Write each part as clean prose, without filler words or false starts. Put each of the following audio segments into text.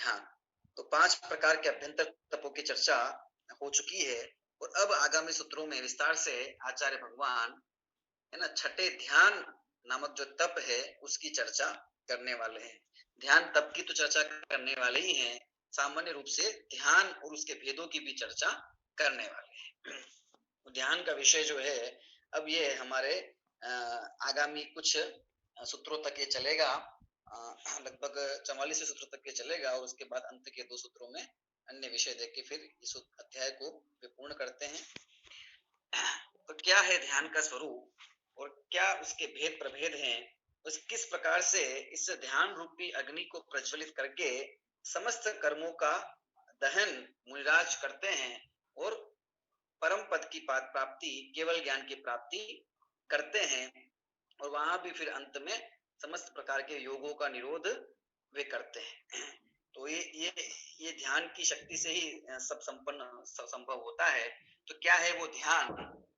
ध्यान। तो 5 प्रकार के अभ्यंतर तपों की चर्चा हो चुकी है और अब आगामी सूत्रों में विस्तार से आचार्य भगवान है ना छठे ध्यान नामक जो तप है उसकी चर्चा करने वाले हैं। ध्यान तप की तो चर्चा करने वाले ही हैं, सामान्य रूप से ध्यान और उसके भेदों की भी चर्चा करने वाले हैं। ध्यान का विषय जो है अब ये हमारे आगामी कुछ सूत्रों तक ये चलेगा, लगभग 44 सूत्र तक के चलेगा और उसके बाद अंत के 2 सूत्रों में अन्य विषय देके फिर इस अध्याय को पूर्ण करते हैं। तो क्या है ध्यान का स्वरूप और क्या उसके भेद प्रभेद हैं, उस किस प्रकार से इस ध्यान रूपी अग्नि को प्रज्वलित करके समस्त कर्मों का दहन मुनिराज करते हैं और परम पद की प्राप्ति, केवल ज्ञान की प्राप्ति करते हैं और वहां भी फिर अंत में समस्त प्रकार के योगों का निरोध वे करते हैं। तो ये ध्यान की शक्ति से ही सब संभव होता है। तो क्या है वो ध्यान,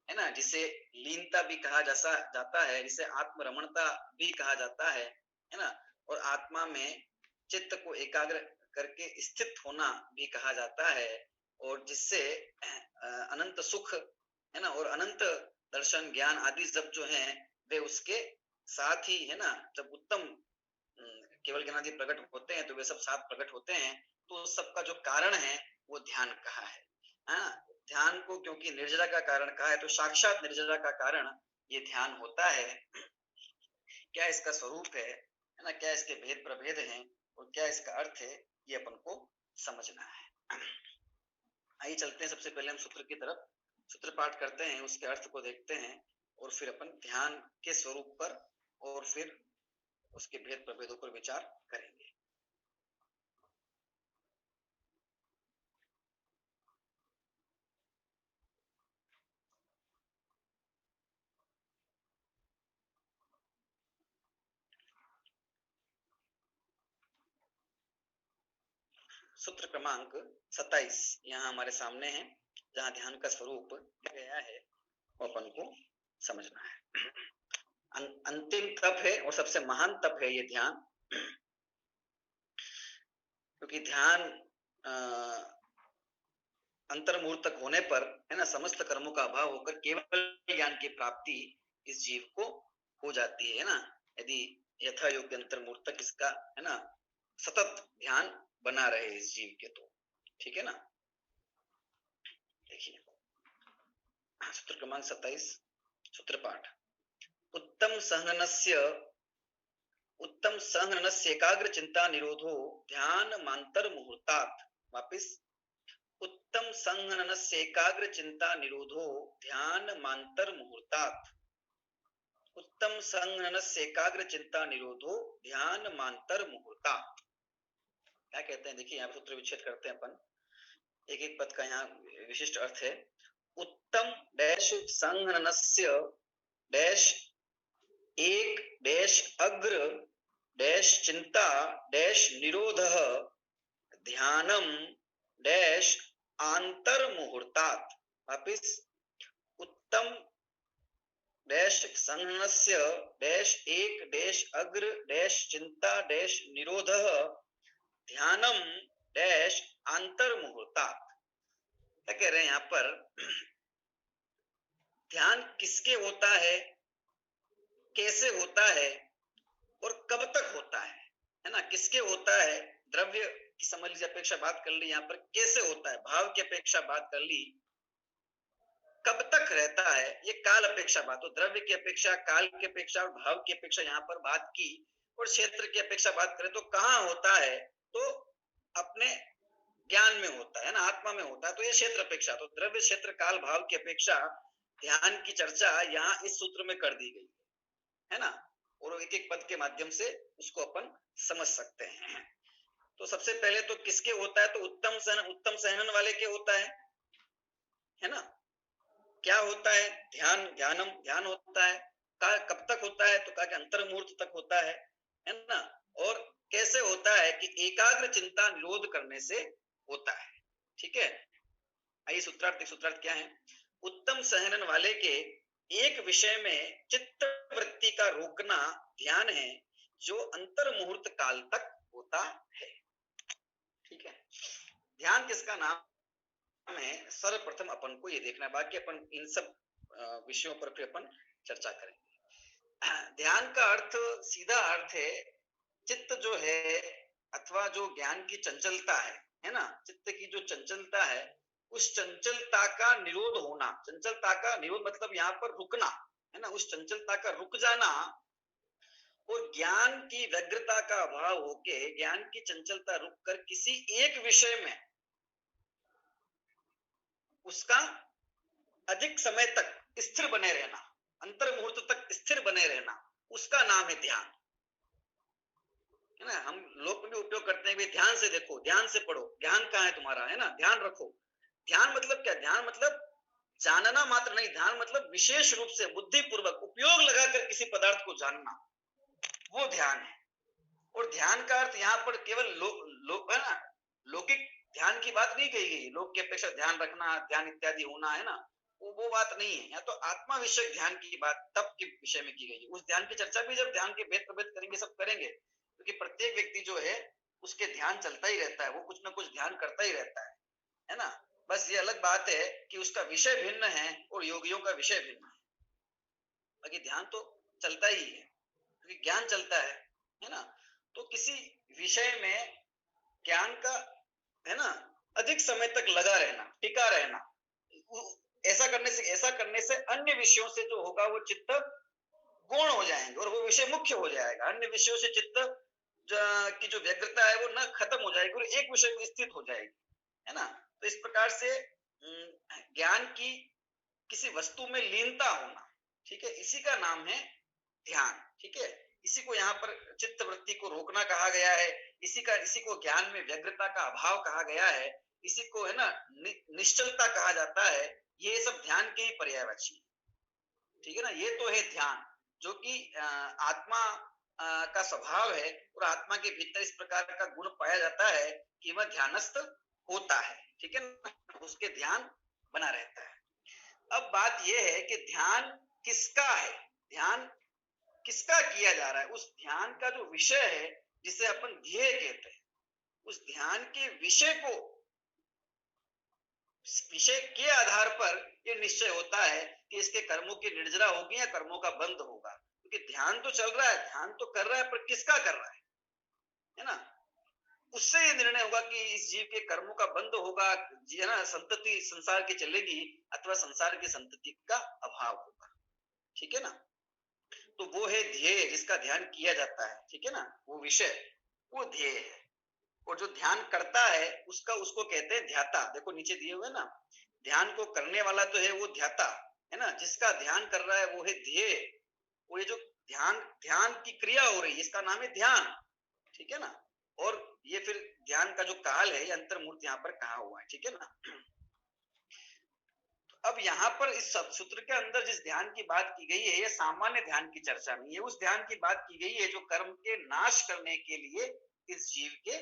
है ना, जिसे लीनता भी कहा जाता है, जिसे आत्मरमणता भी कहा जाता है ना, और आत्मा में चित्त को एकाग्र करके स्थित होना भी कहा जाता है और जिससे अनंत सुख, है ना, और अनंत दर्शन ज्ञान आदि सब जो है वे उसके साथ ही, है ना, जब उत्तम केवल ज्ञान आदि प्रकट होते हैं तो वे सब साथ प्रकट होते हैं। तो सबका जो कारण है वो ध्यान कहा है। ध्यान को क्योंकि निर्जरा का कारण कहा है तो साक्षात निर्जरा का कारण ये ध्यान होता है। क्या इसका स्वरूप है ना, क्या इसके भेद प्रभेद हैं और क्या इसका अर्थ है, ये अपन को समझना है। आइए चलते हैं, सबसे पहले हम सूत्र की तरफ सूत्र पाठ करते हैं, उसके अर्थ को देखते हैं और फिर अपन ध्यान के स्वरूप पर और फिर उसके भेद प्रभेदों पर विचार करेंगे। सूत्र क्रमांक 27 यहाँ हमारे सामने है, जहाँ ध्यान का स्वरूप गया है वो अपन को समझना है। अंतिम तप है और सबसे महान तप है ये ध्यान, क्योंकि ध्यान अंतर्मुहूर्तक होने पर, है ना, समस्त कर्मों का अभाव होकर केवल ज्ञान की प्राप्ति इस जीव को हो जाती है ना, यदि यथा योग्य अंतर्मुहूर्तक इसका, है ना, सतत ध्यान बना रहे इस जीव के, तो ठीक है ना। देखिए सूत्र क्रमांक 27 सूत्र पाठ। उत्तम संहननस्य एकाग्र चिंता निरोधो ध्यान मांतर मुहूर्तात्। वापिस, उत्तम संहननस्य एकाग्र चिंता निरोधो ध्यान मांतर मुहूर्तात्। उत्तम संहननस्य एकाग्र चिंता निरोधो ध्यान मांतर मुहूर्तात्। क्या कहते हैं, देखिए यहाँ सूत्र विच्छेद करते हैं अपन, एक एक पद का यहाँ विशिष्ट अर्थ है। उत्तम डैश संहननस्य डैश एक डैश अग्र डैश चिंता डैश निरोधः ध्यानम डैश आंतर मुहूर्तात्। वापिस, उत्तम डैश संहननस्य डैश एक डैश अग्र डैश चिंता डैश निरोधः ध्यानम डैश आंतर मुहूर्तात्। क्या कह रहे हैं यहाँ पर, ध्यान किसके होता है, कैसे होता है और कब तक होता है ना, किसके होता है, द्रव्य की समझ लीजिए अपेक्षा बात कर ली, यहाँ पर कैसे होता है भाव की अपेक्षा बात कर ली, कब तक रहता है ये काल अपेक्षा बात, तो द्रव्य की अपेक्षा, काल की अपेक्षा और भाव की अपेक्षा यहाँ पर बात की, और क्षेत्र की अपेक्षा बात करें तो कहाँ होता है, तो अपने ज्ञान में होता है ना, आत्मा में होता है, तो ये क्षेत्र अपेक्षा, तो द्रव्य क्षेत्र काल भाव की अपेक्षा ध्यान की चर्चा यहाँ इस सूत्र में कर दी गई है ना, और एक एक पद के माध्यम से उसको अपन समझ सकते हैं। तो सबसे पहले तो किसके होता है, तो उत्तम सहनन वाले के होता है ना। क्या होता है, ध्यानम ध्यान होता है, कब तक होता है, तो कहा कि अंतर मुहूर्त तक होता है ना, और कैसे होता है कि एकाग्र चिंता निरोध करने से होता है। ठीक है, आइए सूत्रार्थ क्या है। उत्तम सहनन वाले के एक विषय में चित्त वृत्ति का रोकना ध्यान है, जो अंतर मुहूर्त काल तक होता है। ध्यान किसका नाम है, सर्वप्रथम अपन को ये देखना है, बाकी अपन इन सब विषयों पर फिर अपन चर्चा करेंगे। ध्यान का अर्थ, सीधा अर्थ है चित्त जो है अथवा जो ज्ञान की चंचलता है ना, चित्त की जो चंचलता है, उस चंचलता का निरोध होना। चंचलता का निरोध मतलब यहाँ पर रुकना है ना, उस चंचलता का रुक जाना और ज्ञान की व्यग्रता का अभाव होके ज्ञान की चंचलता रुककर किसी एक विषय में उसका अधिक समय तक स्थिर बने रहना, अंतर मुहूर्त तक स्थिर बने रहना, उसका नाम है ध्यान, है ना। हम लोग भी उपयोग करते हैं, ध्यान से देखो, ध्यान से पढ़ो, ध्यान कहाँ है तुम्हारा, है ना, ध्यान रखो। ध्यान मतलब क्या? ध्यान मतलब जानना मात्र नहीं, ध्यान मतलब विशेष रूप से बुद्धिपूर्वक उपयोग लगाकर किसी पदार्थ को जानना, वो ध्यान है। और ध्यान का अर्थ यहाँ पर केवल है ना, लौकिक ध्यान की बात नहीं कही गई, लोक की अपेक्षा ध्यान रखना, ध्यान इत्यादि होना, है ना, वो बात नहीं है। या तो आत्मा विषयक ध्यान की बात तप के विषय में की गई। उस ध्यान की चर्चा भी जब ध्यान के भेद प्रभेद करेंगे, सब करेंगे, क्योंकि प्रत्येक व्यक्ति जो है उसके ध्यान चलता ही रहता है, वो कुछ ना कुछ ध्यान करता ही रहता है ना। बस ये अलग बात है कि उसका विषय भिन्न है और योगियों का विषय भिन्न है। बाकी ध्यान तो चलता ही है, क्योंकि ज्ञान चलता है ना। तो किसी विषय में ज्ञान का, है ना, अधिक समय तक लगा रहना, टिका रहना, ऐसा करने से अन्य विषयों से जो होगा वो चित्त गौण हो जाएंगे और वो विषय मुख्य हो जाएगा। अन्य विषयों से चित्त की जो व्यग्रता है वो न खत्म हो जाएगी और एक विषय में स्थित हो जाएगी, है ना। तो इस प्रकार से ज्ञान की किसी वस्तु में लीनता होना, ठीक है, इसी का नाम है ध्यान, ठीक है। इसी को यहाँ पर चित्त वृत्ति को रोकना कहा गया है, इसी को ज्ञान में व्यग्रता का अभाव कहा गया है, इसी को, है ना, निश्चलता कहा जाता है। ये सब ध्यान के ही पर्यायवाची, ठीक है ना। ये तो है ध्यान, जो कि आत्मा का स्वभाव है और आत्मा के भीतर इस प्रकार का गुण पाया जाता है कि वह ध्यानस्थ होता है, ठीक है ना, उसके ध्यान बना रहता है। अब बात यह है कि ध्यान किसका है, ध्यान किसका किया जा रहा है, उस ध्यान का जो विषय है जिसे अपन ध्येय कहते हैं, उस ध्यान के विषय के आधार पर यह निश्चय होता है कि इसके कर्मों की निर्जरा होगी या कर्मों का बंध होगा। क्योंकि ध्यान तो चल रहा है, ध्यान तो कर रहा है, पर किसका कर रहा है ना, उससे यह निर्णय होगा कि इस जीव के कर्मों का बंध होगा, है ना, संतति संसार की चलेगी अथवा संसार की संतति का अभाव होगा, ठीक है ना। तो वो है ध्येय जिसका ध्यान किया जाता है, ठीक है ना, वो विषय, वो ध्येय है। और जो ध्यान करता है उसको कहते हैं ध्याता। देखो नीचे दिए हुए ना, ध्यान को करने वाला तो है वो ध्याता, है ना, जिसका ध्यान कर रहा है वो है ध्येय। वो ये जो ध्यान की क्रिया हो रही है इसका नाम है ध्यान, ठीक है ना। और ये फिर ध्यान का जो काल है ये अंतर्मूर्त यहाँ पर कहा हुआ है, ठीक है ना। अब यहाँ पर इस सूत्र के अंदर जिस ध्यान की बात की गई है ये सामान्य ध्यान की चर्चा नहीं है, उस ध्यान की बात की गई है जो कर्म के नाश करने के लिए इस जीव के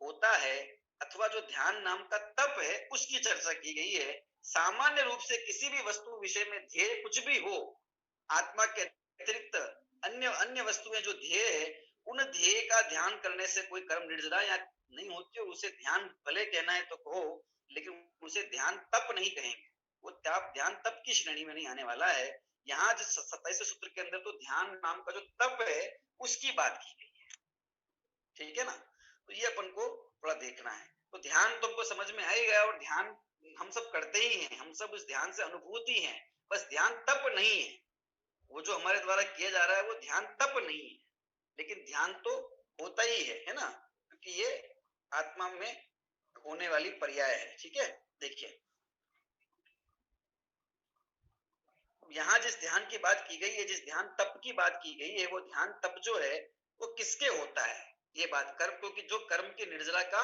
होता है, अथवा जो ध्यान नाम का तप है उसकी चर्चा की गई है। सामान्य रूप से किसी भी वस्तु विषय में ध्येय कुछ भी हो, आत्मा के अतिरिक्त अन्य अन्य वस्तुएं जो ध्येय है, उन ध्येय का ध्यान करने से कोई कर्म निर्जरा या नहीं होती, और उसे ध्यान भले कहना है तो कहो, लेकिन उसे ध्यान तप नहीं कहेंगे, वो ध्यान तप की श्रेणी में नहीं आने वाला है। यहाँ जो 27वें सूत्र के अंदर तो ध्यान नाम का जो तप है उसकी बात की गई है, ठीक है ना। तो ये अपन को थोड़ा देखना है। तो ध्यान तुमको समझ में आ ही गया, और ध्यान हम सब करते ही हैं, हम सब उस ध्यान से अनुभूति हैं, बस ध्यान तप नहीं है। वो जो हमारे द्वारा किया जा रहा है वो ध्यान तप नहीं है, लेकिन ध्यान तो होता ही है ना, क्योंकि ये आत्मा में होने वाली पर्याय है, ठीक है। देखिए यहाँ जिस ध्यान की बात की गई है, जिस ध्यान तप की बात की गई है, वो ध्यान तप जो है वो किसके होता है, ये बात कर्म, क्योंकि जो कर्म की निर्जरा का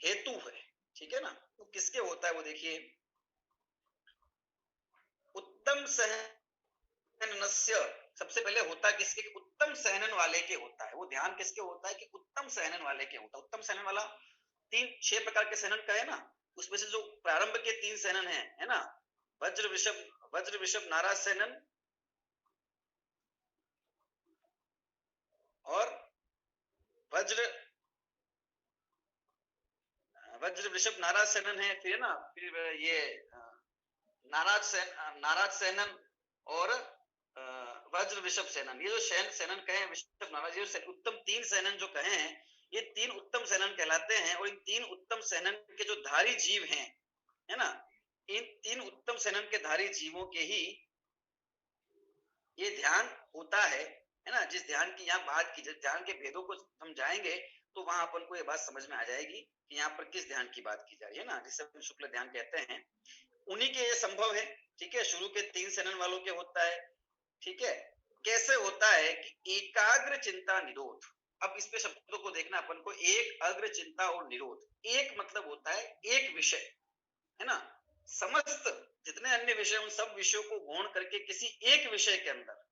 हेतु है, ठीक है ना, वो किसके होता है वो देखिए। उत्तम सहननस्य, सबसे पहले होता है किसके, उत्तम सहनन वाले के होता है। वो ध्यान किसके होता है कि उत्तम सहनन वाले के होता है। उत्तम सहनन वाला 6 प्रकार के सहनन का है ना, उसमें से जो प्रारंभ के 3 सहनन है ना, वज्र वृषभ नाराज सहनन और वज्र वज्र वृषभ नाराज सेनन है, फिर है ना, फिर ये नाराज सेनन और वज्र वृषभ सेनन, ये जो सेनन कहे हैं वृषभ नाराज, ये उत्तम 3 सेनन जो कहे हैं, ये 3 उत्तम सेनन कहलाते हैं। और इन 3 उत्तम सेनन के जो धारी जीव हैं, है ना, इन 3 उत्तम सेनन के धारी जीवों के ही ये ध्यान होता है ना। जिस ध्यान की यहाँ बात की, जिस ध्यान के भेदों को समझाएंगे तो वहां अपन को ये बात समझ में आ जाएगी कि यहाँ पर किस ध्यान की बात की जा रही है ना, जिसे हम शुक्ल ध्यान कहते हैं। उन्हीं के ये संभव है, ठीक है, शुरू के 3 सेनन वालों के होता है, ठीक है। कैसे होता है कि एकाग्र चिंता निरोध। अब इस पे शब्दों को देखना अपन को, एक अग्र चिंता और निरोध। एक मतलब होता है एक विषय, है ना, समस्त जितने अन्य विषय उन सब विषयों को गौण करके किसी एक विषय के अंदर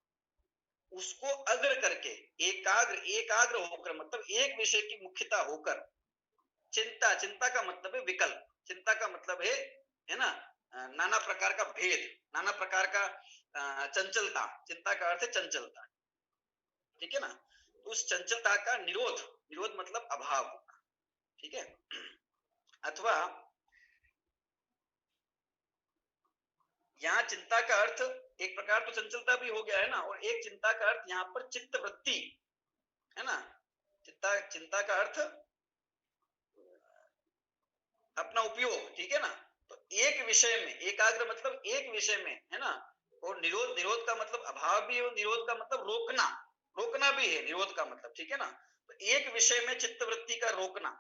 उसको अग्र करके एकाग्र होकर, मतलब एक विषय की मुख्यता होकर, चिंता का मतलब है विकल्प, चिंता का मतलब है ना, नाना प्रकार का भेद, नाना प्रकार का चंचलता, चिंता का अर्थ है चंचलता, ठीक है ना। उस चंचलता का निरोध मतलब अभाव होना, ठीक है। अथवा यहाँ चिंता का अर्थ एक प्रकार तो चंचलता भी हो गया है ना, और एक चिंता का अर्थ यहाँ पर चित्त वृत्ति, है ना। चिंता का अर्थ अपना उपयोग, ठीक है ना। तो एक विषय में एकाग्र मतलब एक विषय में, है ना। और निरोध का मतलब अभाव भी है, और निरोध का मतलब रोकना भी है, निरोध का मतलब, ठीक है ना। तो एक विषय में चित्त वृत्ति का रोकना,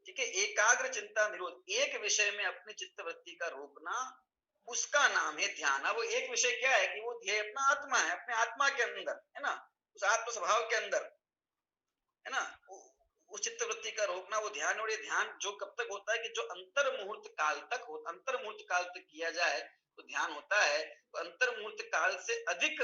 ठीक है, एकाग्र चिंता निरोध, एक विषय में अपनी चित्त वृत्ति का रोकना, उसका नाम है ध्यान। अब वो एक विषय क्या है कि वो ध्येय अपना आत्मा है, अपने आत्मा के अंदर, है ना, उस आत्म स्वभाव के अंदर, है ना, उस चित्त वृत्ति का रोकना वो ध्यान। और ये ध्यान जो कब तक होता है कि जो अंतर मुहूर्त काल तक किया जाए तो ध्यान होता है। तो अंतर मुहूर्त काल से अधिक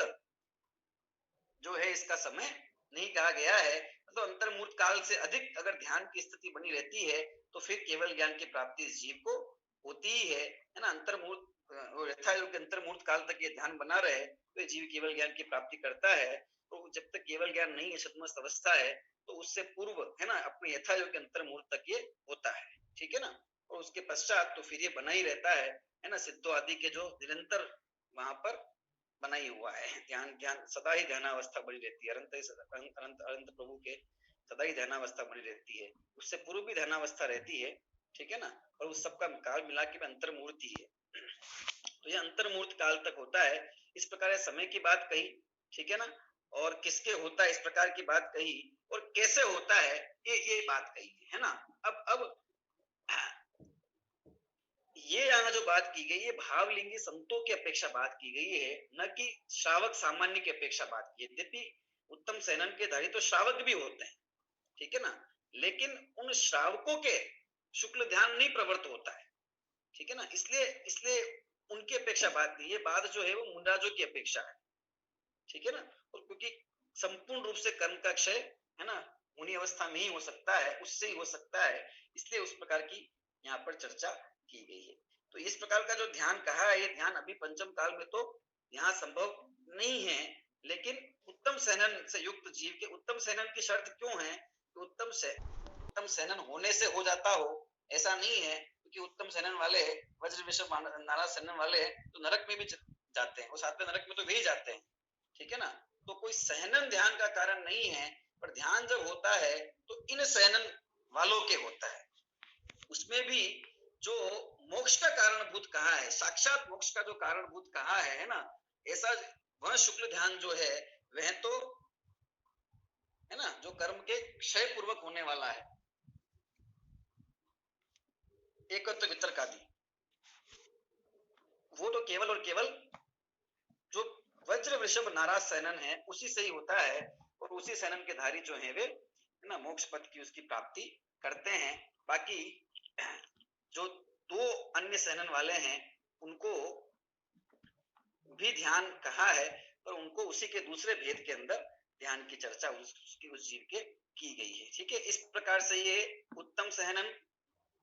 जो है इसका समय नहीं कहा गया है। तो अंतर मुहूर्त काल से अधिक अगर ध्यान की स्थिति बनी रहती है तो फिर केवल ज्ञान की प्राप्ति इस जीव को होती ही है ना। अंतर मुहूर्त यथा योग्य अंतर मुहूर्त काल तक ये ध्यान बना रहे तो ये जीव केवल ज्ञान की प्राप्ति करता है। तो जब तक केवल ज्ञान नहीं है, सतमस्त अवस्था है, तो उससे पूर्व, है ना, अपने यथा योग्य अंतर मुहूर्त तक ये होता है, ठीक है ना। और उसके पश्चात तो फिर ये बना ही रहता है ना, सिद्धो आदि के जो निरंतर वहां पर बना ही हुआ है। ध्यान सदा ही ध्यानावस्था बनी रहती है, अनंत प्रभु के सदा ही ध्यानावस्था बनी रहती है। उससे पूर्व भी ध्यानावस्था रहती है, ठीक है ना। और उस सबका काल मिला के अंतर मूर्ति है। तो ये अंतर मूर्त काल तक होता है। इस प्रकार समय की बात कही, ठीक है ना, और किसके होता है इस प्रकार की बात कही, और कैसे होता है ये बात कही है ना। अब ये यहाँ जो बात की गई है भावलिंगी संतों की अपेक्षा बात की गई है, न कि श्रावक सामान्य की अपेक्षा बात की है। यद्यपि उत्तम सेनन के धारी तो श्रावक भी होते हैं, ठीक है ना, लेकिन उन श्रावकों के शुक्ल ध्यान नहीं प्रवृत्त होता है, ठीक है ना। इसलिए उनकी अपेक्षा बात की, ये बात जो है वो मुंडाजों की अपेक्षा है, ठीक है ना। और क्योंकि संपूर्ण रूप से कर्म का क्षय, है ना, मुनि अवस्था में ही हो सकता है, उससे ही हो सकता है, इसलिए उस प्रकार की यहाँ पर चर्चा की गई है। तो इस प्रकार का जो ध्यान कहा है, ये ध्यान अभी पंचम काल में तो यहाँ संभव नहीं है, लेकिन उत्तम सेनन से युक्त जीव के उत्तम सेनन की शर्त क्यों है कि उत्तम सेनन होने से हो जाता हो, ऐसा नहीं है। क्योंकि उत्तम सेनन वाले वज्र विषभ नाराज सेनन वाले तो नरक में भी जाते हैं, और साथ में नरक में तो भी जाते हैं, ठीक है ना। तो कोई सहनन ध्यान का कारण नहीं है, पर ध्यान जब होता है तो इन सहनन वालों के होता है। उसमें भी जो मोक्ष का कारणभूत कहा है, साक्षात मोक्ष का जो कारणभूत कहा है ना, ऐसा वह शुक्ल ध्यान जो है वह तो, है ना, जो कर्म के क्षय पूर्वक होने वाला है, एकत्व वितर्क आदि, वो तो केवल और केवल जो वज्र वृषभ नाराज सेनन है उसी से ही होता है। और उसी सेनन के धारी जो है वे, है ना, मोक्ष पद की उसकी प्राप्ति करते हैं। बाकी जो दो अन्य सेनन वाले हैं उनको भी ध्यान कहा है, पर उनको उसी के दूसरे भेद के अंदर ध्यान की चर्चा उसकी उस जीव के की गई है, ठीक है। इस प्रकार से ये उत्तम सहनन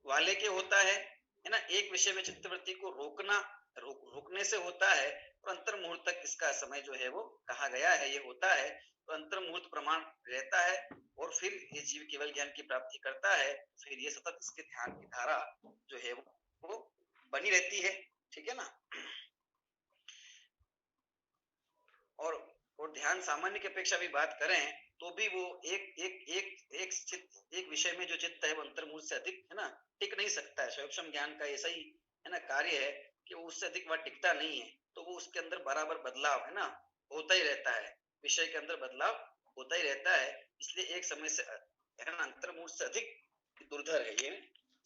वाले के होता है ना, एक विषय में चित्तवृत्ति को रोकना, रुकने से होता है, और अंतर मुहूर्त तक इसका समय जो है वो कहा गया है, ये होता है। तो अंतर मुहूर्त प्रमाण रहता है, और फिर ये जीव केवल ज्ञान की प्राप्ति करता है। फिर ये सतत इसके ध्यान की धारा जो है वो बनी रहती है, ठीक है ना। और ध्यान सामान्य की अपेक्षा भी बात करें तो भी वो एक विषय में जो चित्त है वो अंतर्मुहूर्त से अधिक है ना टिक नहीं सकता है। सूक्ष्म ज्ञान का ऐसा ही है ना कार्य है कि वो उससे अधिक वह टिकता नहीं है, तो वो उसके अंदर बराबर बदलाव है ना होता ही रहता है, विषय के अंदर बदलाव होता ही रहता है। इसलिए एक समय से है ना अंतर्मुहूर्त से अधिक दुर्धर है, ये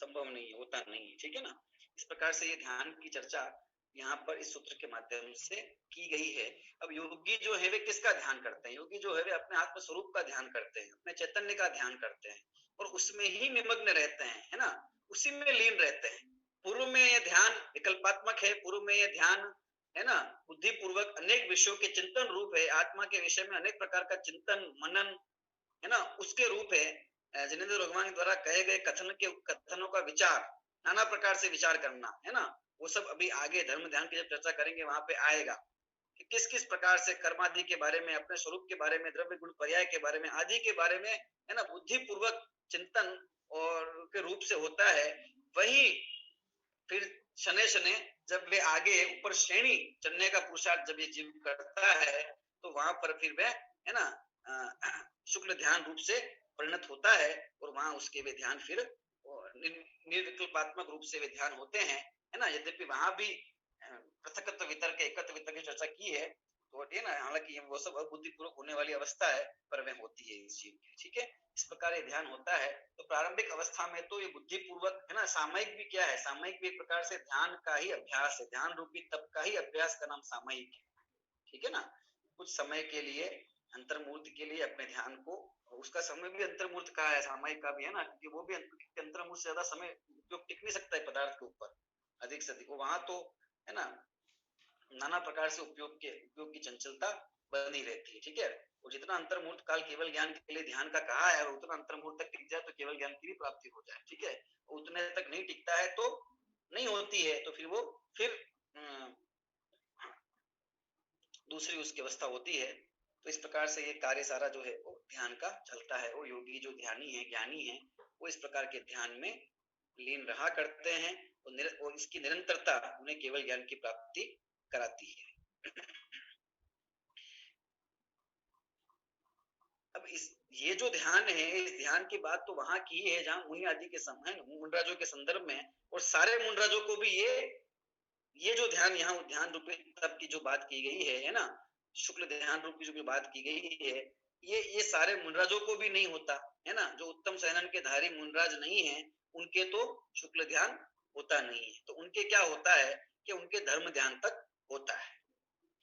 संभव नहीं है, होता नहीं है, ठीक है ना। इस प्रकार से ये ध्यान की चर्चा यहाँ पर इस सूत्र के माध्यम से की गई है। अब योगी जो है वे किसका ध्यान करते हैं? योगी जो है वे अपने आत्म स्वरूप का ध्यान करते हैं, अपने चैतन्य का ध्यान करते हैं, और उसमें ही निमग्न रहते हैं, है ना, उसी में लीन रहते हैं। पूर्व में यह ध्यान विकल्पात्मक है, पूर्व में यह ध्यान है ना बुद्धि पूर्वक अनेक विषयों के चिंतन रूप है, आत्मा के विषय में अनेक प्रकार का चिंतन मनन है ना उसके रूप है। जिनेंद्र भगवान द्वारा कहे गए कथनों का विचार, नाना प्रकार से विचार करना, है ना, वो सब अभी आगे धर्म ध्यान की जब चर्चा करेंगे वहां पे आएगा कि किस किस प्रकार से कर्मादि के बारे में, अपने स्वरूप के बारे में, द्रव्य गुण पर्याय के बारे में, आदि के बारे में है ना बुद्धि पूर्वक चिंतन और के रूप से होता है। वही फिर शनै शनै जब वे आगे ऊपर श्रेणी चढ़ने का पुरुषार्थ जब ये जीव करता है तो वहां पर फिर वह है ना शुक्ल ध्यान रूप से परिणत होता है, और वहां उसके वे ध्यान फिर निर्विकल्पात्मक रूप से वे ध्यान होते हैं, है ना। यद्यपि वहां भी पृथकत्व वितर्क एकत्व वितर्क की चर्चा की है, तो है ना, हालांकि वो सब अबुद्धिपूर्वक होने वाली अवस्था है, पर वह होती है इस जीव की, ठीक है। इस प्रकार ये ध्यान होता है। तो प्रारंभिक अवस्था में तो ये बुद्धिपूर्वक है ना, सामयिक भी क्या है, सामयिक भी एक प्रकार से ध्यान का ही अभ्यास है, ध्यान रूपी तप का ही अभ्यास का नाम सामयिक है, ठीक है ना। कुछ समय के लिए अंतर्मूर्त के लिए अपने ध्यान को, उसका समय भी अंतर्मूर्त का है, सामयिक का भी है ना, क्योंकि वो भी अंतर्मूर्त से ज्यादा समय उपयोग टिक नहीं सकता है पदार्थ के ऊपर अधिक से अधिक, वहां तो है ना नाना प्रकार से उपयोग की चंचलता बनी रहती है, ठीक है। और जितना अंतर्मुहूर्त काल केवल ज्ञान के लिए ध्यान का कहा है, और उतना अंतर्मुहूर्त तक टिक जाए तो केवल ज्ञान की भी प्राप्ति हो जाए, ठीक है। उतने तक नहीं टिकता है तो नहीं होती है, तो फिर वो फिर दूसरी उसकी अवस्था होती है। तो इस प्रकार से ये कार्य सारा जो है वो ध्यान का चलता है, और योगी जो ध्यानी है, ज्ञानी है, वो इस प्रकार के ध्यान में लीन रहा करते हैं, और इसकी निरंतरता उन्हें केवल ज्ञान की प्राप्ति कराती है। अब ये जो ध्यान है, इस ध्यान की बात तो वहां की है जहां मुनि आदि के समय मुंडराजों के संदर्भ में, और सारे मुंडराजों को भी ये जो ध्यान यहाँ ध्यान रूपी तप की जो बात की गई है ना, शुक्ल ध्यान रूप की जो बात की गई है, ये सारे मुंडराजों को भी नहीं होता है ना। जो उत्तम सहनन के धारी मुंडराज नहीं है उनके तो शुक्ल ध्यान होता नहीं है, तो उनके क्या होता है कि उनके धर्म ध्यान तक होता है,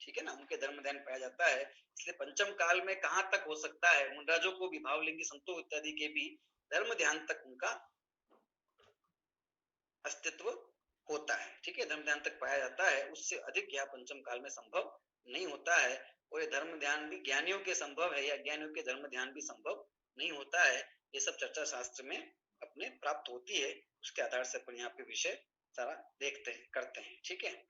ठीक है ना, उनके धर्म ध्यान पाया जाता है। इसलिए पंचम काल में कहां तक हो सकता है, मुंडराजों को भी, भावलिंगी संतों इत्यादि के भी धर्म ध्यान तक उनका अस्तित्व होता है, ठीक है, धर्म ध्यान तक पाया जाता है। उससे अधिक यह पंचम काल में संभव नहीं होता है, और ये धर्म ध्यान भी ज्ञानियों के संभव है, या ज्ञानियों के धर्म ध्यान भी संभव नहीं होता है। ये सब चर्चा शास्त्र में अपने प्राप्त होती है, उसके आधार से अपन यहाँ पे विषय सारा देखते हैं, करते हैं, ठीक है।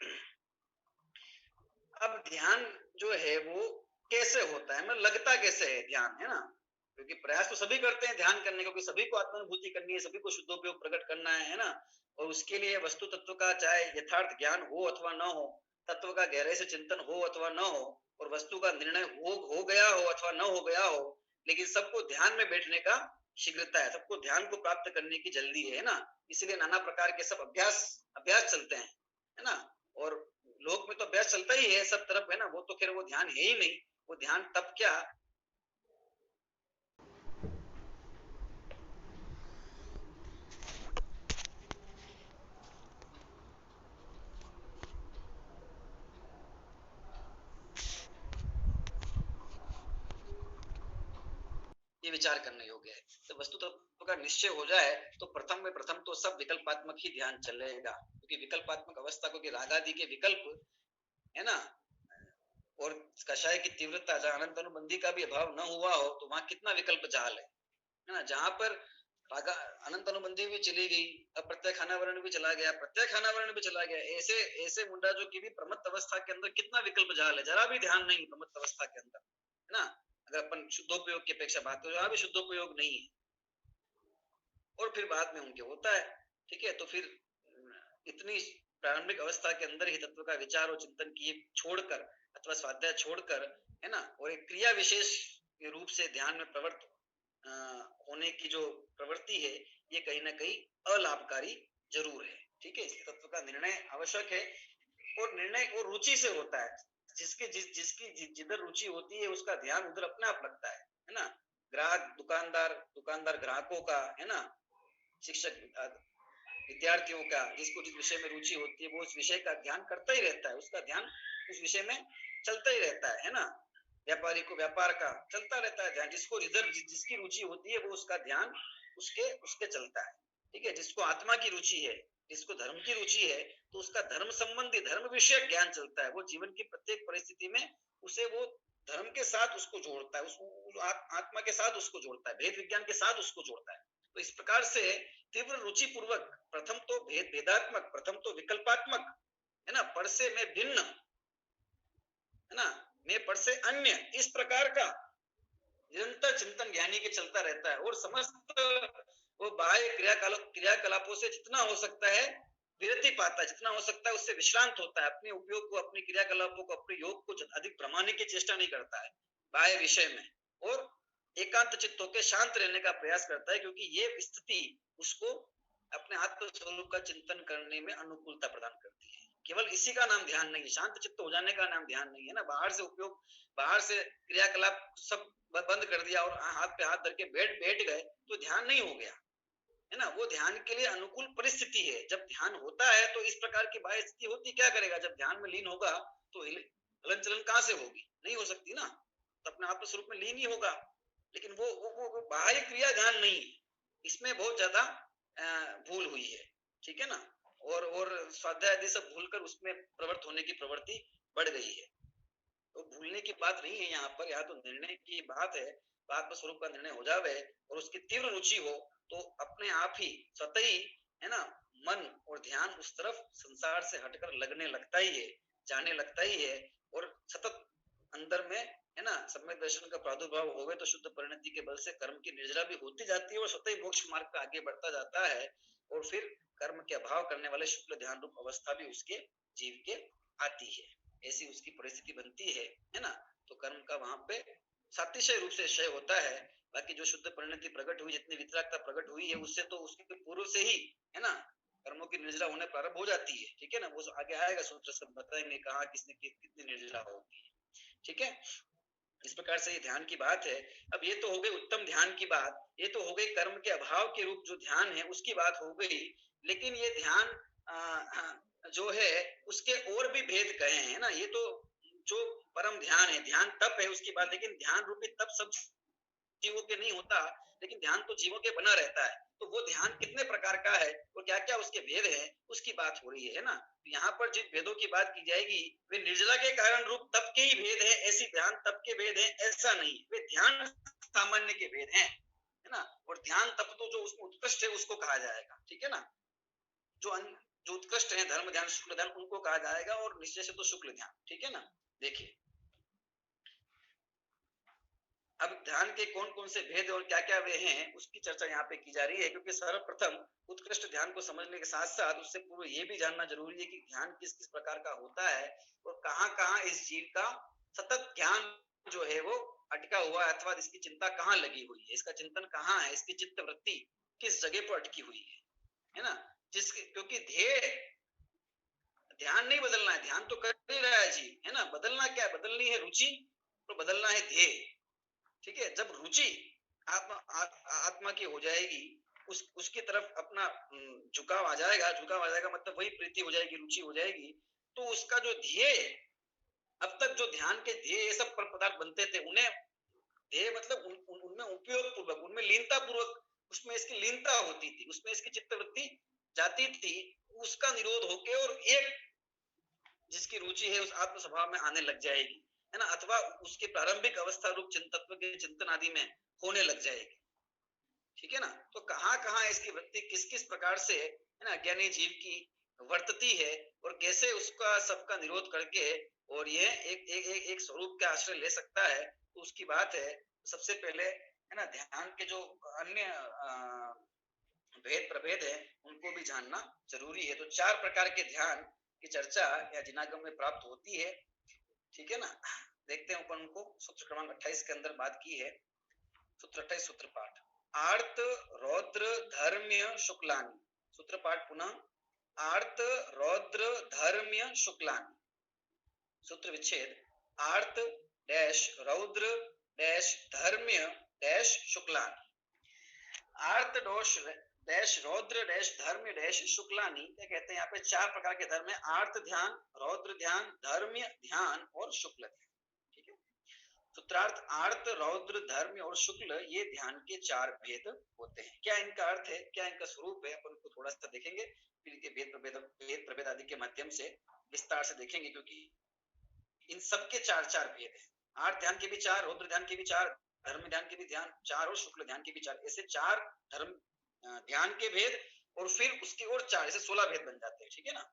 अब ध्यान जो है वो कैसे होता है, मतलब लगता कैसे है ध्यान, है ना, क्योंकि प्रयास तो सभी करते हैं ध्यान करने का, क्योंकि सभी को आत्मानुभूति करनी है, सभी को शुद्धोपयोग प्रकट करना है ना। और उसके लिए वस्तु तत्व का चाहे यथार्थ ज्ञान हो अथवा न हो, तत्व का गहराई से चिंतन हो अथवा न हो, और वस्तु का निर्णय हो गया हो अथवा न हो गया हो, लेकिन सबको ध्यान में बैठने का शीघ्रता है, सबको ध्यान को प्राप्त करने की जल्दी है ना। इसलिए नाना प्रकार के सब अभ्यास चलते हैं, है ना। और लोक में तो अभ्यास चलता ही है सब तरफ, है ना, वो तो खैर वो ध्यान है ही नहीं, वो ध्यान तब क्या। ये विचार करने योग्य है। तो वस्तु तत्व का निश्चय हो जाए तो प्रथम तो सब विकल्पात्मक ही ध्यान चलेगा, क्योंकि विकल्पात्मक अवस्था, क्योंकि रागादि के विकल्प है ना, और कषाय की तीव्रता, जहां अनंत अनुबंधी का भी अभाव न हुआ हो तो वहां कितना विकल्प जाल है ना। जहां पर रागा अनंत अनुबंधी भी चली गई अब प्रत्यय खाना वर्ण भी चला गया, प्रत्यय खाना वर्ण भी चला गया। ऐसे ऐसे मुंडा जो कि भी प्रमत्त अवस्था के अंदर कितना विकल्प जाल है, जरा भी ध्यान नहीं प्रमत्त अवस्था के अंदर, है ना। अगर अपन शुद्धोपयोग की अपेक्षा बात करें, भी शुद्धोपयोग नहीं है, और फिर बाद में उनके होता है। ठीक है, तो फिर इतनी प्रारंभिक अवस्था के अंदर ही तत्व का विचार और चिंतन किए छोड़कर अथवा स्वाध्याय छोड़कर, है ना, और एक क्रिया विशेष के रूप से ध्यान में प्रवृत्त होने की जो प्रवृत्ति है, ये कहीं ना कहीं अलाभकारी जरूर है। ठीक है, इसलिए तत्व का निर्णय आवश्यक है, और निर्णय और रुचि से होता है। जिसकी जिधर रुचि होती है उसका ध्यान उधर अपने आप लगता है ना। ग्राहक दुकानदार, दुकानदार ग्राहकों का, है ना, शिक्षक विद्यार्थियों का, जिसको जिस विषय में रुचि होती है वो उस विषय का ध्यान करता ही रहता है, उसका ध्यान उस विषय में चलता ही रहता है ना। व्यापारी को व्यापार का चलता रहता है ध्यान, जिसको जिसकी रुचि होती है वो उसका ध्यान उसके उसके चलता है। ठीक है, जिसको आत्मा की रुचि है, जिसको धर्म की रुचि है, तो उसका धर्म संबंधी धर्म विषयक ज्ञान चलता है। वो जीवन की प्रत्येक परिस्थिति में उसे वो धर्म के साथ उसको जोड़ता है, उस आत्मा के साथ उसको जोड़ता है, भेद विज्ञान के साथ उसको जोड़ता है। तो इस प्रकार से तीव्र रुचि पूर्वक, प्रथम तो भेदात्मक, प्रथम तो विकल्पात्मक, है ना, पर से मैं भिन्न, है ना, मैं पर से अन्य, इस प्रकार का निरंतर चिंतन ज्ञानी के चलता रहता है। और समस्त वो बाह्य क्रियाकलापों से जितना हो सकता है विरति पाता है, जितना हो सकता है उससे विश्रांत होता है, अपने उपयोग को, अपने क्रियाकलापों को, अपने योग को अधिक भ्रमाने की चेष्टा नहीं करता है बाह्य विषय में, और एकांत चित्त होकर शांत रहने का प्रयास करता है, क्योंकि ये स्थिति उसको अपने आत्म स्वरूप का चिंतन करने में अनुकूलता प्रदान करती है। केवल इसी का नाम ध्यान नहीं है, शांत चित्त हो जाने का नाम ध्यान नहीं है ना। बाहर से उपयोग, बाहर से क्रियाकलाप सब बंद कर दिया और हाथ पे हाथ धर के बैठ गए तो ध्यान नहीं हो गया, है ना। वो ध्यान के लिए अनुकूल परिस्थिति है। जब ध्यान होता है तो इस प्रकार की बाह्य स्थिति होती, क्या करेगा, जब ध्यान में लीन होगा तो हलन चलन कहां से होगी, नहीं हो सकती ना, तो अपने आत्म स्वरूप में लीन ही होगा। लेकिन वो बाह्य क्रिया ध्यान नहीं है, इसमें बहुत ज्यादा भूल हुई है। ठीक है ना, और स्वाध्याय आदि सब भूलकर उसमें प्रवृत्त होने की प्रवृत्ति बढ़ गई है। तो भूलने की बात नहीं है यहाँ पर, यहाँ तो निर्णय की बात है। आत्म स्वरूप का निर्णय हो जावे और उसकी तीव्र रुचि हो तो अपने आप ही स्वतः ही, है ना, मन और ध्यान उस तरफ संसार से हटकर लगने लगता ही है, जाने लगता ही है। और सतत अंदर में, है ना, सम्यक दर्शन का प्रादुर्भाव होवे तो शुद्ध परिणति के बल से कर्म की निर्जरा भी होती जाती है और स्वतः ही मोक्ष मार्ग का आगे बढ़ता जाता है। और फिर कर्म के अभाव करने वाले शुक्ल ध्यान रूप अवस्था भी उसके जीव के आती है, ऐसी उसकी परिस्थिति बनती है ना। तो कर्म का वहां पे सातिशय रूप से क्षय होता है। बाकी जो शुद्ध परिणति प्रकट हुई, जितनी वितरागता प्रकट हुई है, उससे तो उसके पूर्व से ही, है ना, कर्मों की निर्जरा होने प्रारंभ हो जाती है। ठीक है ना, वो आगे आएगा सूत्र सब बताएंगे कहाँ किसने कितनी निर्जरा होगी। ठीक है, इस प्रकार से ये ध्यान की बात है। अब ये तो हो गई उत्तम ध्यान की बात, ये तो हो गई कर्म के अभाव के रूप जो ध्यान है उसकी बात हो गई। लेकिन ये ध्यान जो है उसके और भी भेद कहे हैं ना। ये तो जो परम ध्यान है, ध्यान तप है उसकी बात, लेकिन ध्यान रूपी तप सब जीवों के नहीं होता, लेकिन ध्यान तो जीवों के बना रहता है। तो वो ध्यान कितने प्रकार का है और क्या क्या उसके भेद है उसकी बात हो रही है ना। तो यहाँ पर जिन भेदों की बात की जाएगी वे निर्जला के कारण रूप तप के ही भेद है, ऐसी ध्यान तप के भेद है ऐसा नहीं, वे ध्यान सामान्य के भेद है ना। और ध्यान तप तो जो उसमें उत्कृष्ट है उसको कहा जाएगा। ठीक है ना, जो जो उत्कृष्ट है धर्म ध्यान शुक्ल ध्यान उनको कहा जाएगा, और निश्चय से तो शुक्ल ध्यान। ठीक है ना, देखिए अब ध्यान के कौन कौन से भेद और क्या क्या वे हैं उसकी चर्चा यहाँ पे की जा रही है। क्योंकि सर्वप्रथम उत्कृष्ट ध्यान को समझने के साथ साथ उससे पूर्व ये भी जानना जरूरी है कि ध्यान किस किस प्रकार का होता है और कहाँ कहाँ इस जीव का सतत ज्ञान जो है वो अटका हुआ है, अथवा इसकी चिंता कहाँ लगी हुई है, इसका चिंतन कहाँ है, इसकी चित्त वृत्ति किस जगह पर अटकी हुई है ना। क्योंकि ध्येय ध्यान नहीं बदलना है, ध्यान तो कर ही रहा है जी, है ना। बदलना क्या है, बदलनी है रुचि और बदलना है ध्येय। ठीक है, जब रुचि आत्मा की हो जाएगी, उसकी तरफ अपना झुकाव आ जाएगा, झुकाव आ जाएगा मतलब वही प्रीति हो जाएगी, रुचि हो जाएगी। तो उसका जो ध्येय, अब तक जो ध्यान के ध्येय ये सब पदार्थ बनते थे, उन्हें ध्येय मतलब उनमें उपयोग पूर्वक, उनमें लीनता पूर्वक, उसमें इसकी लीनता होती थी, उसमें इसकी चित्तवृत्ति जाती थी, उसका निरोध होके और एक जिसकी रुचि है उस आत्म स्वभाव में आने लग जाएगी, है ना, अथवा उसके प्रारंभिक अवस्था रूप तत्व के चिंतन आदि में होने लग जाएगी। ठीक है ना। तो कहाँ कहाँ इसकी वृत्ति किस किस प्रकार से है ना अज्ञानी जीव की वर्तती है और कैसे उसका सबका निरोध करके और ये एक स्वरूप का आश्रय ले सकता है, तो उसकी बात है। सबसे पहले है ना ध्यान के जो अन्य भेद प्रभेद है उनको भी जानना जरूरी है। तो 4 प्रकार के ध्यान की चर्चा या जिनागम में प्राप्त होती है, ठीक है ना। देखते हैं अपन उनको। सूत्र क्रमांक 28 के अंदर बात की है। सूत्र 28 सूत्र पाठ आर्त रौद्र धर्म्य शुक्लानि। सूत्र पाठ पुनः आर्त रौद्र धर्म्य शुक्लानि। सूत्र विच्छेद आर्त डैश रौद्र डैश धर्म्य डैश शुक्लानि। आर्त दोष डैश रौद्र डैश धर्म्य डैश शुक्लानि। क्या कहते हैं यहाँ पे 4 प्रकार के धर्म है, आर्त ध्यान, रौद्र ध्यान, धर्म्य ध्यान और शुक्ल ध्यान। ठीक है। सूत्रार्थ आर्त रौद्र धर्म्य और शुक्ल ये ध्यान के 4 भेद होते हैं। क्या इनका अर्थ है, क्या इनका स्वरूप है, अपन को थोड़ा सा देखेंगे, फिर इनके भेद प्रभेद आदि के माध्यम से विस्तार से देखेंगे, क्योंकि इन सबके 4 भेद है। आर्त ध्यान के भी 4, रौद्र ध्यान के भी 4, धर्म ध्यान के भी ध्यान 4 और शुक्ल ध्यान के भी 4। ऐसे 4 धर्म ध्यान के भेद और फिर उसकी और 4, ऐसे 16 भेद बन जाते हैं। ठीक है ना।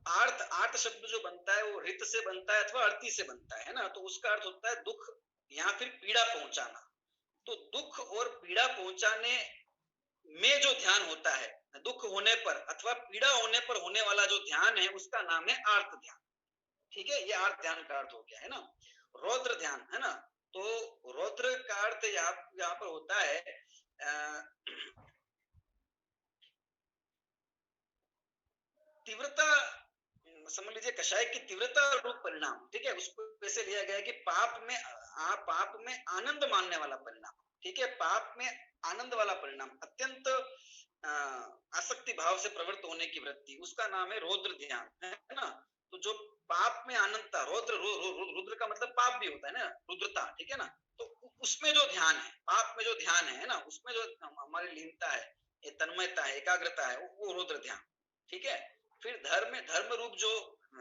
आर्त आर्त शब्द जो बनता है वो रित से बनता है अथवा अर्थी से बनता है ना। तो उसका अर्थ होता है दुख या फिर पीड़ा पहुंचाना। तो दुख और पीड़ा पहुंचाने में जो ध्यान होता है, दुख होने पर अथवा पीड़ा होने पर होने वाला जो ध्यान है उसका नाम है आर्त ध्यान। ठीक है, ये आर्त ध्यान का अर्थ हो गया है ना। रौद्र ध्यान है ना, तो रौद्र का अर्थ यहाँ पर होता है तीव्रता, समझ लीजिए कषाय की तीव्रता और रूप परिणाम। ठीक है, उसको वैसे लिया गया है कि पाप में आनंद मानने वाला परिणाम। ठीक है, पाप में आनंद वाला परिणाम, अत्यंत आसक्ति भाव से प्रवृत्त होने की वृत्ति, उसका नाम है रौद्र ध्यान, है ना। तो जो पाप में आनंद था, रुद्र का मतलब पाप भी होता है ना, रुद्रता। ठीक है ना। तो उसमें जो ध्यान है, पाप में जो ध्यान है ना, उसमें जो हमारी लीनता है, तन्मयता है, एकाग्रता है, वो रुद्र ध्यान। ठीक है। फिर धर्म रूप जो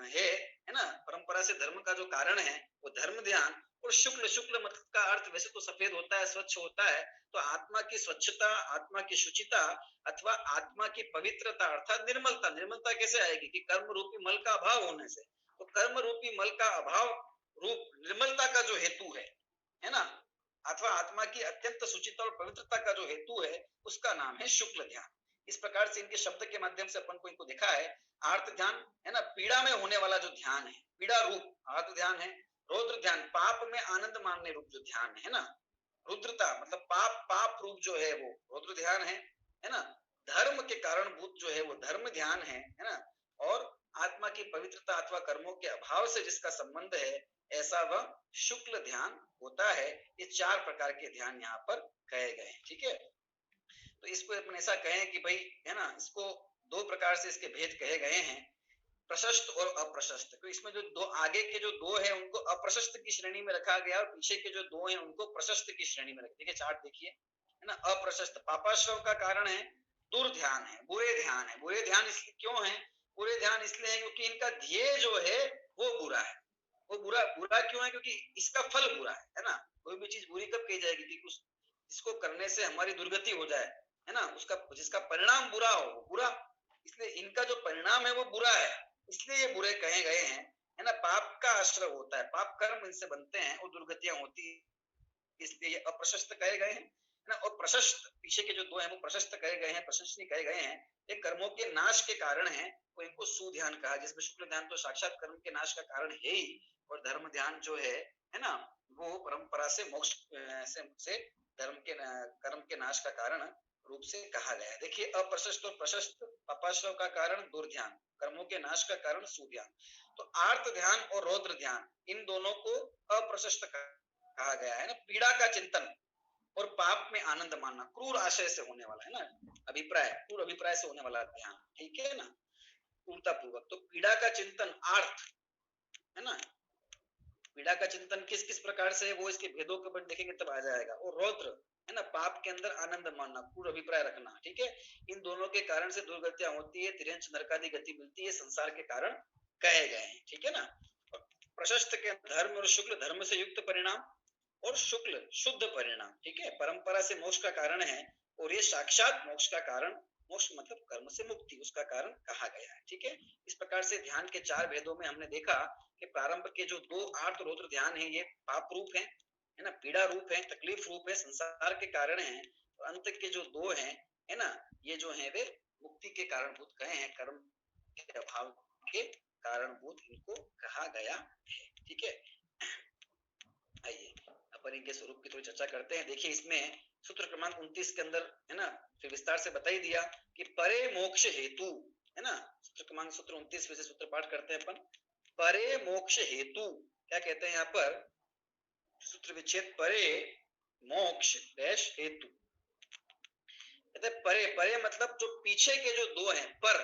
है ना, परंपरा से धर्म का जो कारण है वो धर्म ध्यान। और शुक्ल मत का अर्थ वैसे तो सफेद होता है, स्वच्छ होता है। तो आत्मा की स्वच्छता, आत्मा की शुचिता अथवा आत्मा की पवित्रता अर्थात निर्मलता। निर्मलता कैसे आएगी कि कर्म रूपी मल का अभाव होने से। तो कर्म रूपी मल का अभाव रूप निर्मलता का जो हेतु है ना, अथवा आत्मा की अत्यंत सुचिता और पवित्रता का जो हेतु है उसका नाम है शुक्ल ध्यान। इस प्रकार से इनके शब्द के माध्यम से अपन को इनको देखा है। आर्त ध्यान है ना, पीड़ा में होने वाला जो ध्यान है, पीड़ा रूप आर्त ध्यान है। रौद्र ध्यान पाप में आनंद मानने रूप जो ध्यान है ना, रुद्रता मतलब पाप रूप जो है वो रौद्र ध्यान है ना। धर्म के कारणभूत जो है वो धर्म ध्यान है ना। और आत्मा की पवित्रता अथवा कर्मों के अभाव से जिसका संबंध है ऐसा वह शुक्ल ध्यान होता है। ये 4 प्रकार के ध्यान यहाँ पर कहे गए हैं। ठीक है, तो इसको अपन ऐसा कहें कि भाई है ना, इसको 2 प्रकार से इसके भेद कहे गए हैं, प्रशस्त और अप्रशस्त। तो इसमें जो दो आगे के जो 2 है उनको अप्रशस्त की श्रेणी में रखा गया और पीछे के जो 2 है उनको प्रशस्त की श्रेणी में रखा। देखिए चार्ट देखिए, है ना। अप्रशस्त पापाश्रव का कारण है, दुर्ध्यान है, बुरे ध्यान है। बुरे ध्यान इसलिए क्यों है, बुरे ध्यान इसलिए है क्योंकि इनका ध्येय जो है वो बुरा है। वो बुरा क्यों है, क्योंकि इसका फल बुरा है ना। कोई भी चीज बुरी कब कही जाएगी कि इसको करने से हमारी दुर्गति हो जाए, है ना, उसका जिसका परिणाम बुरा हो वो बुरा। इसलिए इनका जो परिणाम है वो बुरा है, इसलिए ये बुरे कहे गए हैं, है ना। पाप का आश्रय होता है, पाप कर्म इनसे बनते हैं और दुर्गतियां होती है, इसलिए ये अप्रशस्त कहे गए हैं, है ना। और प्रशस्त पीछे के जो 2 हैं वो प्रशस्त कहे गए हैं, प्रशंसनीय कहे गए हैं। ये कर्मों के नाश के कारण है, तो इनको सुध्यान कहा, जिसमें शुक्ल ध्यान तो साक्षात कर्म के नाश का कारण है ही, और धर्म ध्यान जो है ना, वो परंपरा से मोक्ष से धर्म के कर्म के नाश का कारण रूप से कहा गया है। देखिए अप्रशस्त और प्रशस्त, पापाश्रव का कारण दुर्ध्यान, कर्मों के नाश का कारण सुध्यान। तो आर्त ध्यान और रौद्र ध्यान इन दोनों को अप्रशस्त कहा गया है ना। पीड़ा का चिंतन और पाप में आनंद मानना, क्रूर आशय से होने वाला है ना, अभिप्राय क्रूर अभिप्राय से होने वाला ध्यान। ठीक है ना, क्रूरता पूर्वक। तो पीड़ा का चिंतन आर्थ है ना, पीड़ा का चिंतन किस किस प्रकार से वो इसके भेदों के ऊपर देखेंगे तब आ जाएगा। और रौद्र है ना, पाप के अंदर आनंद मानना, पूर्ण अभिप्राय रखना। ठीक है, इन दोनों के कारण से दुर्गतियां होती है, तिरंच नरकादि गति मिलती है, संसार के कारण कहे गए हैं। ठीक है ना। प्रशस्त के धर्म और शुक्ल धर्म से युक्त परिणाम, और शुक्ल शुद्ध परिणाम, ठीक है, परंपरा से मोक्ष का कारण है और ये साक्षात मोक्ष का कारण, मोक्ष मतलब कर्म से मुक्ति, उसका कारण कहा गया है, ठीक है। इस प्रकार से ध्यान के 4 भेदों में हमने देखा कि प्रारंभ के जो 2 आर्त रौद्र ध्यान है ये पाप रूप है ना, पीड़ा रूप है, तकलीफ रूप है, संसार के कारण है, और अंत के जो 2 है ना, ये जो है वे मुक्ति के कारणभूत कहे हैं, कर्म के अभाव के कारणभूत इनको कहा गया है, ठीक है। आइए अपन इनके स्वरूप की थोड़ी चर्चा करते हैं। देखिए इसमें सूत्र क्रमांक 29 के अंदर है ना फिर विस्तार से बता ही दिया कि परे मोक्ष हेतु, है ना, सूत्र क्रमांक सूत्र 29 में से सूत्र पाठ करते हैं अपन। परे मोक्ष हेतु क्या कहते हैं यहाँ पर, सूत्र विच्छेद परे मोक्ष डैश हेतु, कहते हैं परे, परे मतलब जो पीछे के जो 2 हैं, पर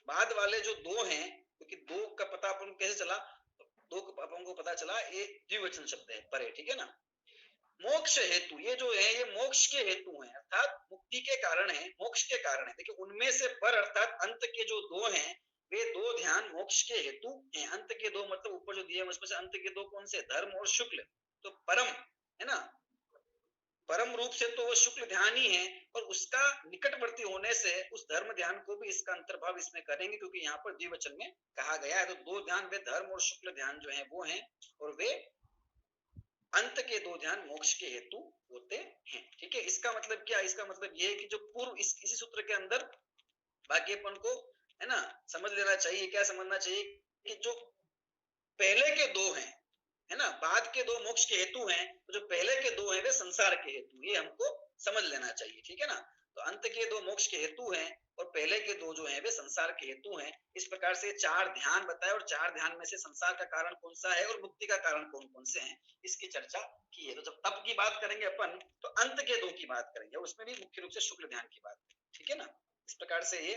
बाद वाले जो 2 हैं, क्योंकि 2 का पता अपन कैसे चला, 2 अपन को पता चला ये द्विवचन शब्द है परे, ठीक है ना। मोक्ष हेतु, ये जो है ये मोक्ष के हेतु हैं, अर्थात मुक्ति के कारण है, मोक्ष के कारण है। देखिए उनमें से पर अर्थात अंत के जो 2 हैं वे 2 ध्यान मोक्ष के हेतु हैं। अंत के 2 मतलब ऊपर जो दिए हैं उसमें से अंत के 2 कौन से, धर्म और शुक्ल। तो परम है ना, परम रूप से तो वो शुक्ल ध्यान ही है, और उसका निकटवर्ती होने से उस धर्म ध्यान को भी इसका अंतर्भाव इसमें करेंगे, क्योंकि यहाँ पर द्विवचन में कहा गया है। तो 2 ध्यान वे धर्म और शुक्ल ध्यान जो है वो हैं, और वे अंत के 2 ध्यान मोक्ष के हेतु होते हैं, ठीक है। इसका मतलब क्या, इसका मतलब यह है कि जो पूर्व इसी सूत्र के अंदर बाकी अपन को है ना समझ लेना चाहिए, क्या समझना चाहिए कि जो पहले के 2 हैं है ना, बाद के 2 मोक्ष के हेतु हैं, तो जो पहले के 2 हैं वे संसार के हेतु, ये हमको समझ लेना चाहिए, ठीक है ना। तो अंत के 2 मोक्ष के हेतु हैं और पहले के 2 जो हैं वे संसार के हेतु हैं। इस प्रकार से 4 ध्यान बताए, और 4 ध्यान में से संसार का कारण कौन सा है और मुक्ति का कारण कौन कौन से हैं, इसकी चर्चा की है। तो जब तप की बात करेंगे अपन तो अंत के 2 की बात करेंगे, उसमें भी मुख्य रूप से शुक्ल ध्यान की बात करेंगे, ठीक है ना। इस प्रकार से ये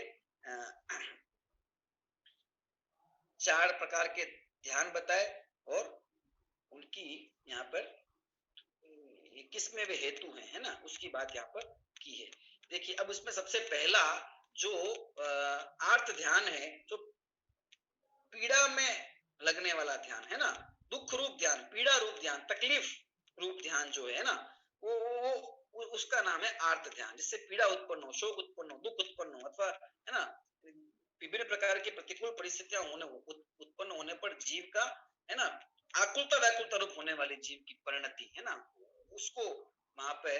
4 प्रकार के ध्यान बताए और उनकी यहाँ पर किस में वे हेतु हैं, है ना, उसकी बात यहाँ पर की है। देखिए अब उसमें सबसे पहला जो आर्त ध्यान है, जो पीड़ा में लगने वाला ध्यान है ना, दुख रूप ध्यान, पीड़ा रूप ध्यान, तकलीफ रूप ध्यान जो है ना, वो उसका नाम है आर्त ध्यान, जिससे पीड़ा उत्पन्न हो, शोक उत्पन्न हो, दुख उत्पन्न हो, अथवा है ना विभिन्न प्रकार की प्रतिकूल परिस्थितियां उत्पन्न होने पर जीव का है ना आकुलता व्याकुलता रूप होने वाली जीव की परिणति है ना, उसको वहां पे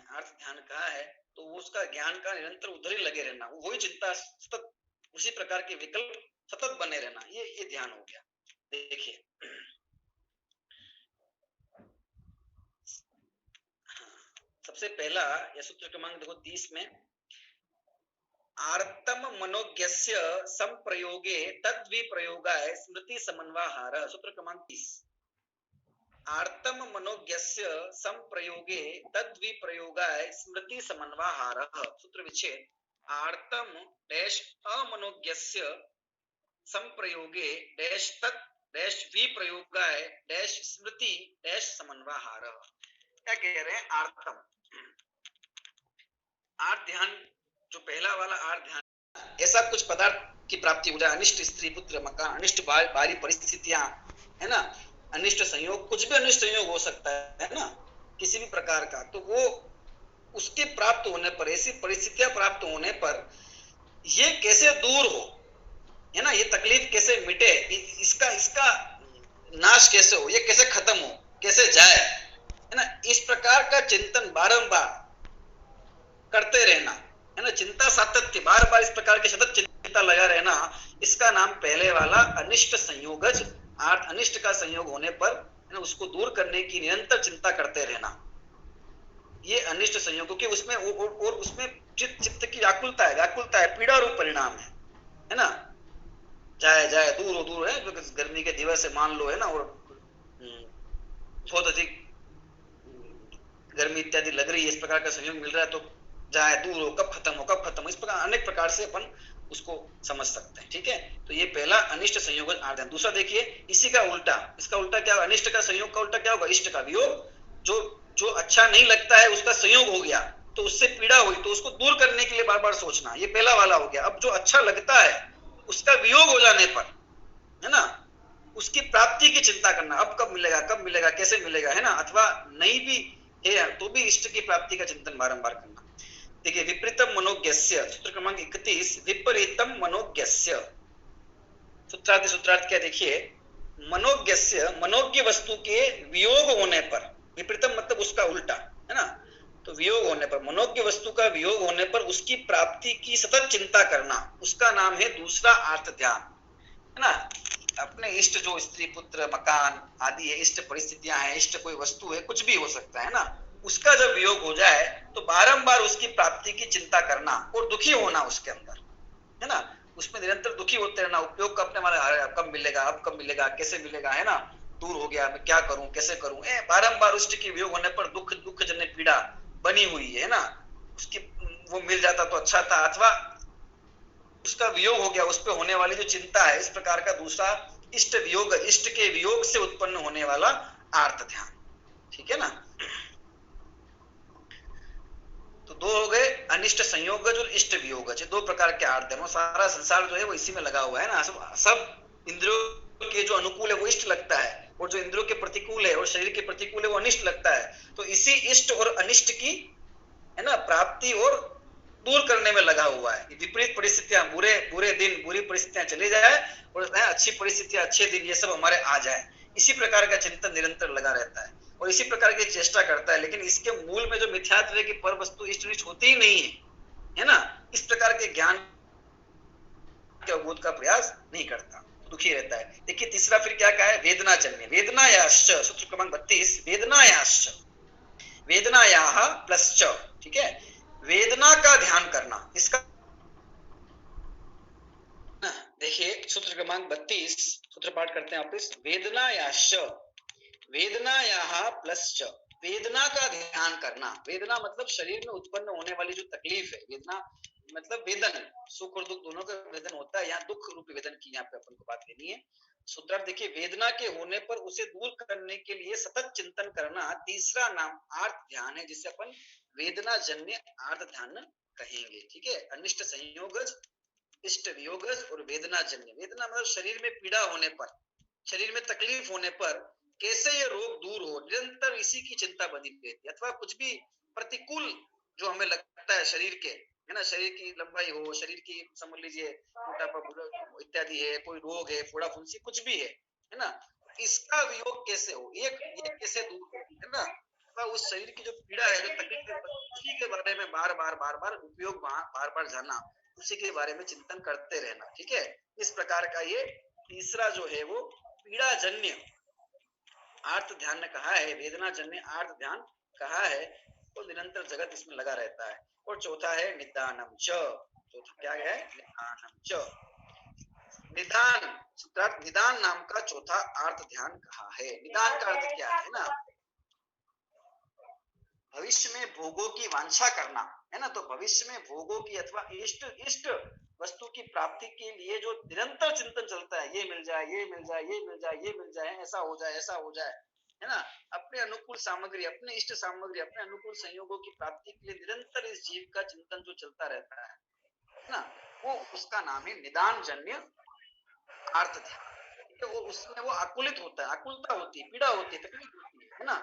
अर्थ ध्यान कहा है। तो उसका ज्ञान का निरंतर उधर ही लगे रहना, वही चिंता सतत, उसी प्रकार के विकल्प सतत बने रहना, ये ध्यान हो गया। देखिए सबसे पहला यह सूत्र क्रमांक देखो 30 में, आर्तम मनोज्ञस्य संप्रयोगे तद्विप्रयोगाय स्मृति समन्वाहार, सूत्र क्रमांक 30। आर्तम मनोज्ञस्य संप्रयोगे तद्विप्रयोगाय स्मृति समन्वाहार, सूत्र विच्छेद आर्तम डैश अमनोज्ञस्य संप्रयोगे डैश तत् डैश विप्रयोगाय डैश स्मृति डैश समन्वाहार। क्या कह रहे हैं, आर्तम आर्त ध्यान, जो पहला वाला आर्त ध्यान, ऐसा कुछ पदार्थ की प्राप्ति हो जाए, अनिष्ट स्त्री पुत्र मकान, अनिष्ट बाहरी परिस्थितियां है ना, अनिष्ट संयोग, कुछ भी अनिष्ट संयोग हो सकता है ना किसी भी प्रकार का, तो वो उसके प्राप्त होने पर, ऐसी परिस्थितियां प्राप्त होने पर ये कैसे दूर हो, है ना, ये तकलीफ कैसे मिटे, इसका नाश कैसे हो, ये कैसे खत्म हो, कैसे जाए, है ना, इस प्रकार का चिंतन बारंबार करते रहना, है ना, चिंता सातत्य, बार बार इस प्रकार के सतत चिंता लगा रहना, इसका नाम पहले वाला अनिष्ट संयोगज आर्थ, अनिष्ट का संयोग होने पर है ना उसको दूर करने की निरंतर चिंता करते रहना, ये अनिष्ट संयोग, क्योंकि उसमें और उसमें चित्त की व्याकुलता है, पीड़ा रूप परिणाम है ना, जाए दूर है, गर्मी के दिवस से मान लो है ना, और बहुत अधिक गर्मी इत्यादि लग रही है, इस प्रकार का संयोग मिल रहा है, तो जाए दूर हो, कब खत्म हो, इस प्रकार अनेक प्रकार से अपन उसको समझ सकते हैं, ठीक है। तो ये पहला अनिष्ट संयोग आर्त। दूसरा देखिए इसी का उल्टा, इसका उल्टा क्या, अनिष्ट का संयोग का उल्टा क्या होगा, इष्ट का वियोग, जो अच्छा नहीं लगता है उसका संयोग हो गया तो उससे पीड़ा हुई, तो उसको दूर करने के लिए बार बार सोचना, ये पहला वाला हो गया। अब जो अच्छा लगता है उसका वियोग हो जाने पर है ना, उसकी प्राप्ति की चिंता करना, अब कब मिलेगा, कैसे मिलेगा, है ना, अथवा नहीं भी है तो भी इष्ट की प्राप्ति का चिंतन बारंबार करना। देखिए विपरीतम मनोज्ञस्य, सूत्र क्रमांक 31, विपरीतम मनोज्ञस्य सूत्रार्थ क्या देखिए, मनोज्ञस्य मनोज्ञ वस्तु के वियोग होने पर, विपरीतम मतलब उसका उल्टा, है ना, तो वियोग होने पर, मनोज्ञ वस्तु का वियोग होने पर उसकी प्राप्ति की सतत चिंता करना, उसका नाम है दूसरा आर्त ध्यान, है ना। अपने इष्ट जो स्त्री पुत्र मकान आदि है, इष्ट परिस्थितियां हैं, इष्ट कोई वस्तु है, कुछ भी हो सकता है ना, उसका जब वियोग हो जाए तो बारंबार उसकी प्राप्ति की चिंता करना और दुखी होना उसके अंदर, है ना, उसमें निरंतर दुखी होते रहना, उपयोग का अपने वाला कब मिलेगा, अब कब मिलेगा, कैसे मिलेगा, है ना, दूर हो गया, मैं क्या करूं, कैसे करूं, बारंबार उष्ट की वियोग होने पर दुख जन्य पीड़ा बनी हुई है ना, उसकी वो मिल जाता तो अच्छा था, अथवा उसका वियोग हो गया, उस पर होने वाली जो चिंता है, इस प्रकार का दूसरा इष्ट वियोग, इष्ट के वियोग से उत्पन्न होने वाला आर्त ध्यान, ठीक है ना। तो दो हो गए, अनिष्ट संयोगज और इष्ट वियोगज, दो प्रकार के आर्त ध्यान। सारा संसार जो है वो इसी में लगा हुआ है ना, सब इंद्रियों के जो अनुकूल है वो इष्ट लगता है, और जो इंद्रियों के प्रतिकूल है और शरीर के प्रतिकूल है वो अनिष्ट लगता है, तो इसी इष्ट और अनिष्ट की, है ना, प्राप्ति और दूर करने में लगा हुआ है। विपरीत परिस्थितियां, बुरे बुरे दिन, बुरी परिस्थितियां चली जाए और अच्छी परिस्थितियां, अच्छे दिन, ये सब हमारे आ जाए, इसी प्रकार का चिंतन निरंतर लगा रहता है और इसी प्रकार की चेष्टा करता है। लेकिन इसके मूल में जो मिथ्यात्व की पर वस्तु इष्ट निष्ठ होती ही नहीं है ना, इस प्रकार के ज्ञान के अवबोध का प्रयास नहीं करता, दुखी रहता है। देखिए तीसरा फिर क्या कहा है, वेदनाजन्य, वेदनायाश्च, सूत्र क्रमांक 32, वेदनायाश्च, वेदनायाः प्लस च, ठीक है, वेदना का ध्यान करना, इसका देखिए सूत्र क्रमांक 32, सूत्र पाठ करते हैं वापिस, वेदनायाश्च, वेदनायाः प्लस च, वेदना का ध्यान करना, वेदना मतलब शरीर में उत्पन्न होने वाली जो तकलीफ है, वेदना मतलब वेदन, सुख और दुख दोनों का वेदन होता है, यहाँ दुख रूपी वेदन की यहाँ पे अपन को बात लेनी है। सूत्रार्थ देखिए, वेदना के होने पर उसे दूर करने के लिए सतत चिंतन करना तीसरा नाम आर्त ध्यान है, जिसे अपन वेदना जन्य आर्त ध्यान कहेंगे, ठीक है। अनिष्ट संयोगज, इष्ट वियोगज और वेदना जन्य, वेदना मतलब शरीर में पीड़ा होने पर, शरीर में तकलीफ होने पर कैसे ये रोग दूर हो, निरंतर इसी की चिंता बनी रहती है, अथवा कुछ भी प्रतिकूल जो हमें लगता है शरीर के, है ना, शरीर की लंबाई हो, शरीर की समझ लीजिए मोटापा इत्यादि है, कोई रोग है, फोड़ा फुंसी कुछ भी है ना, इसका वियोग कैसे हो, ये कैसे दूर हो, है ना, उस शरीर की जो पीड़ा है, जो तकलीफ है, उसी के बारे में बार बार उपयोग, बार बार जाना, उसी के बारे में चिंतन करते रहना, ठीक है। इस प्रकार का ये तीसरा जो है वो पीड़ा जन्य आर्त ध्यान ने कहा है, वेदना जन्य आर्त ध्यान कहा है, तो निरंतर जगत इसमें लगा रहता है। और चौथा है निदानम च, चौथा क्या है, निदानम च, निदान, निदान नाम का चौथा आर्त ध्यान कहा है। निदान का अर्थ क्या है ना, भविष्य में भोगों की वांछा करना, है ना, तो भविष्य में भोगों की अथवा इष्ट इष्ट वस्तु की प्राप्ति के लिए जो निरंतर चिंतन चलता है, ये मिल जाए, ये मिल जाए, ये मिल जाए, ये मिल जाए, ऐसा हो जाए, ऐसा हो जाए, है ना, अपने अनुकूल सामग्री, अपने इष्ट सामग्री, अपने अनुकूल संयोगों की प्राप्ति के लिए निरंतर इस जीव का चिंतन जो चलता रहता है ना, वो उसका नाम है निदान जन्य आर्त ध्यान। वो उसमें वो आकुलित होता है, आकुलता होती है, पीड़ा होती है, तकलीफ होती है ना,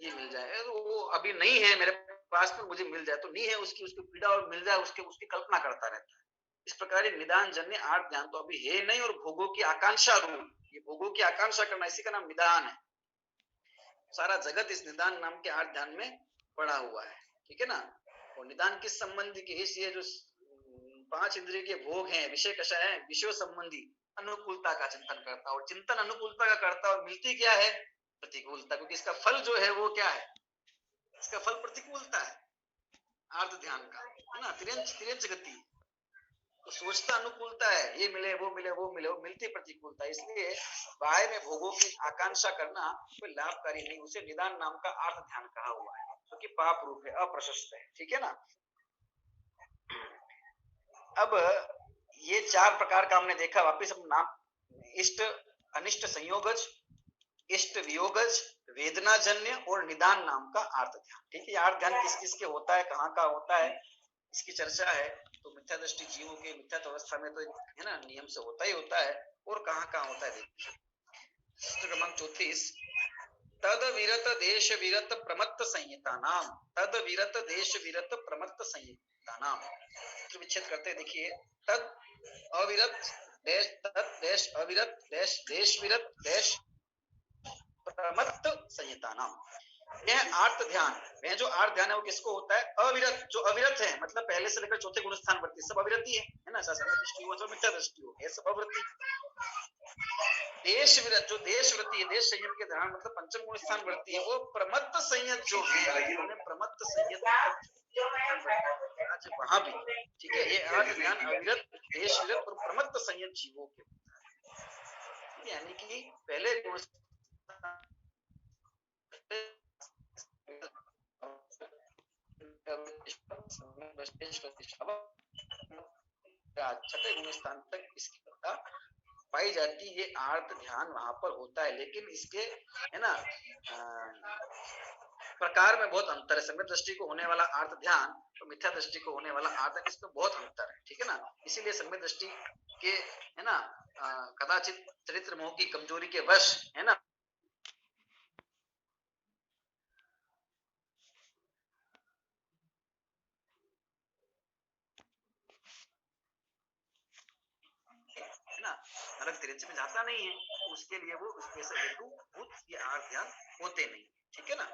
ये मिल जाए, तो वो अभी नहीं है मेरे पास में, मुझे मिल जाए, तो नहीं है उसकी, उसकी पीड़ा और मिल जाए उसके, उसकी कल्पना करता रहता है। इस प्रकार निदान जन्य आर्त ध्यान तो अभी है नहीं, और भोगों की आकांक्षा रूप, ये भोगों की आकांक्षा करना, इसी का नाम निदान है। सारा जगत इस निदान नाम के आर्त ध्यान में पड़ा हुआ है, ठीक है ना। और निदान किस संबंधी के, इसलिए जो पांच इंद्रिय के भोग हैं, विषय कषय है, विषय संबंधी अनुकूलता का चिंतन करता है, और चिंतन अनुकूलता का करता है, और मिलती क्या है, प्रतिकूलता, क्योंकि इसका फल जो है वो क्या है, इसका फल प्रतिकूलता है आर्त ध्यान का, है ना, तिर्यंच गति, तो सोचता अनुकूलता है, ये मिले, वो मिले, वो मिले, वो मिलती प्रतिकूलता, इसलिए बाह्य में भोगों की आकांक्षा करना कोई लाभकारी नहीं, उसे निदान नाम का अर्थ ध्यान कहा हुआ है, जो कि पाप रूप है, अप्रशस्त है, ठीक है ना। अब ये चार प्रकार का हमने देखा, वापिस हम नाम, इष्ट अनिष्ट संयोगज, इष्ट वियोगज, वेदनाजन्य और निदान नाम का आर्त ध्यान, ठीक है। आर्त ध्यान किस किस के होता है, कहाँ का होता है, इसकी चर्चा है। तो मिथ्या दृष्टि जीवों के मिथ्या अवस्था में तो है ना, नियम से होता ही होता है, और कहाँ कहाँ होता है देखिए। सूत्र क्रमांक 34, तद विरत देश विरत प्रमत्त संहिता नाम, तद विरत देश विरत प्रमत्त संहिता नाम। सूत्र विच्छेद करते देखिए, तद अविरत देश, तद देश अविरत देश, देश विरत देश प्रमत्त संहिता नाम। यह आर्त ध्यान, यह जो आर्त ध्यान है वो किसको होता है? अविरत, जो अविरत है मतलब पहले से लेकर चौथे गुण स्थान वर्ती सब अविरति है ना, समय दृष्टि हो, मिथ्या दृष्टि हो, ये सब अवृत्ति। देश विरत, जो देश वृत्ति है, देश संयम के ध्यान मतलब पंचम गुण स्थान वर्ती है, वो प्रमत्त संयत जो है, प्रमत्त संयत वहां भी, ठीक है। ये आर्त ध्यान अविरत, देश विरत और प्रमत्त संयत जीवों के, यानी कि पहले गुण छठे गुण स्थान तक इसकी पाई जाती, ये आर्त ध्यान वहां पर होता है, लेकिन इसके है ना प्रकार में बहुत अंतर है। सम्यक दृष्टि को होने वाला आर्त ध्यान तो मिथ्या दृष्टि को होने वाला आर्त, इसमें बहुत अंतर है, ठीक है ना। इसीलिए सम्यक दृष्टि के है ना कदाचित चरित्र मोह की कमजोरी के वश है ना नरक तिरछे में जाता नहीं है, तो उसके लिए वो उसके हेतु भूत ये आर्त ध्यान होते नहीं, ठीक है ना।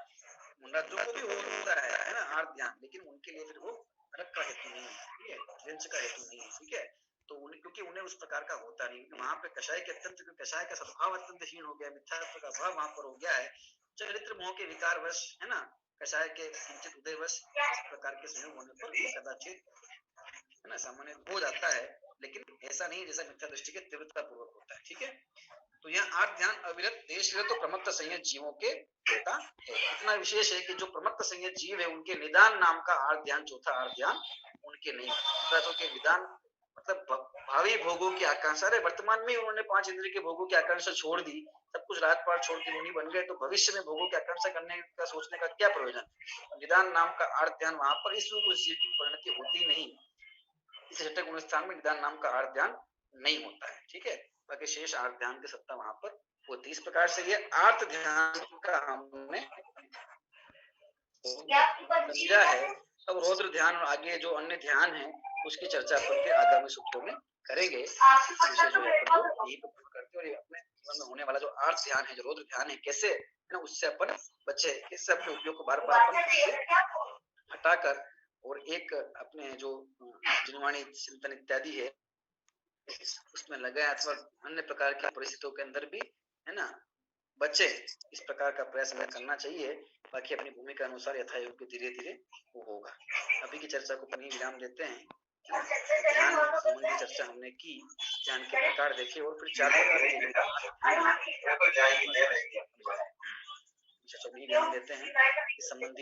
मुंडात्रों को भी होता है ना आर्त ध्यान, लेकिन उनके लिए फिर वो नरक का हेतु नहीं है, ठीक है, तिरछे का हेतु नहीं है, ठीक है। तो क्योंकि उन्हें उस प्रकार का होता नहीं, वहां पे कषाय के अत्यंत, कषाय का सद्भाव अत्यंत हीन हो गया, मिथ्यात्व का भाव वहां पर हो गया है, चरित्र मोह के विकार वश है ना, कषाय के किंचित उदय वश इस प्रकार के संयोग होने पर कदाचित है ना सामान्य हो जाता है, लेकिन ऐसा नहीं जैसा मिथ्या दृष्टि के तीव्रता पूर्वक होता है, ठीक है। तो यह आर्त ध्यान अविरत देश विरत तो प्रमत्त संयत जीवों के होता है। इतना विशेष है कि जो प्रमत्त संयत जीव है उनके निदान नाम का आर्त ध्यान, चौथा आर्त ध्यान उनके नहीं, के निदान मतलब भावी भोगों की आकांक्षा, अरे वर्तमान में उन्होंने 5 इंद्रिय के भोगों की आकांक्षा छोड़ दी, सब कुछ राजपाट छोड़ के मुनि बन गए, तो भविष्य में भोगों की आकांक्षा करने का सोचने का क्या प्रयोजन। निदान नाम का आर्त ध्यान वहां पर इस रूप उस जीव की परिणति होती नहीं, इस छठे गुण स्थान में निदान नाम का आर्त ध्यान नहीं होता है, ठीक है। बाकी शेष आर्त ध्यान की सत्ता वहां पर होती। इस प्रकार से ये आर्त ध्यान का हमने समझा है। अब रौद्र ध्यान और आगे जो अन्य ध्यान है उसकी चर्चा अपन के आगामी सूत्रों में करेंगे। विषय जो है यही करते और अपने जीवन में होने वाला जो आर्त ध्यान है, जो रौद्र ध्यान है, कैसे है ना उससे अपन बचे, इस सब के उपयोग को बार बार अपन हटाकर और एक अपने जो जिनवाणी चिंतन इत्यादि है उसमें लगा, अथवा अन्य प्रकार की परिस्थितियों के अंदर भी है ना बच्चे, इस प्रकार का प्रयास हमें करना चाहिए। बाकी अपनी भूमिका अनुसार यथायोग्य धीरे धीरे वो होगा। अभी की चर्चा को अपनी विराम देते हैं। ध्यान संबंधी चर्चा हमने की, ध्यान के प्रकार देखे और फिर 4 प्रकार के विराम देते हैं इस संबंधी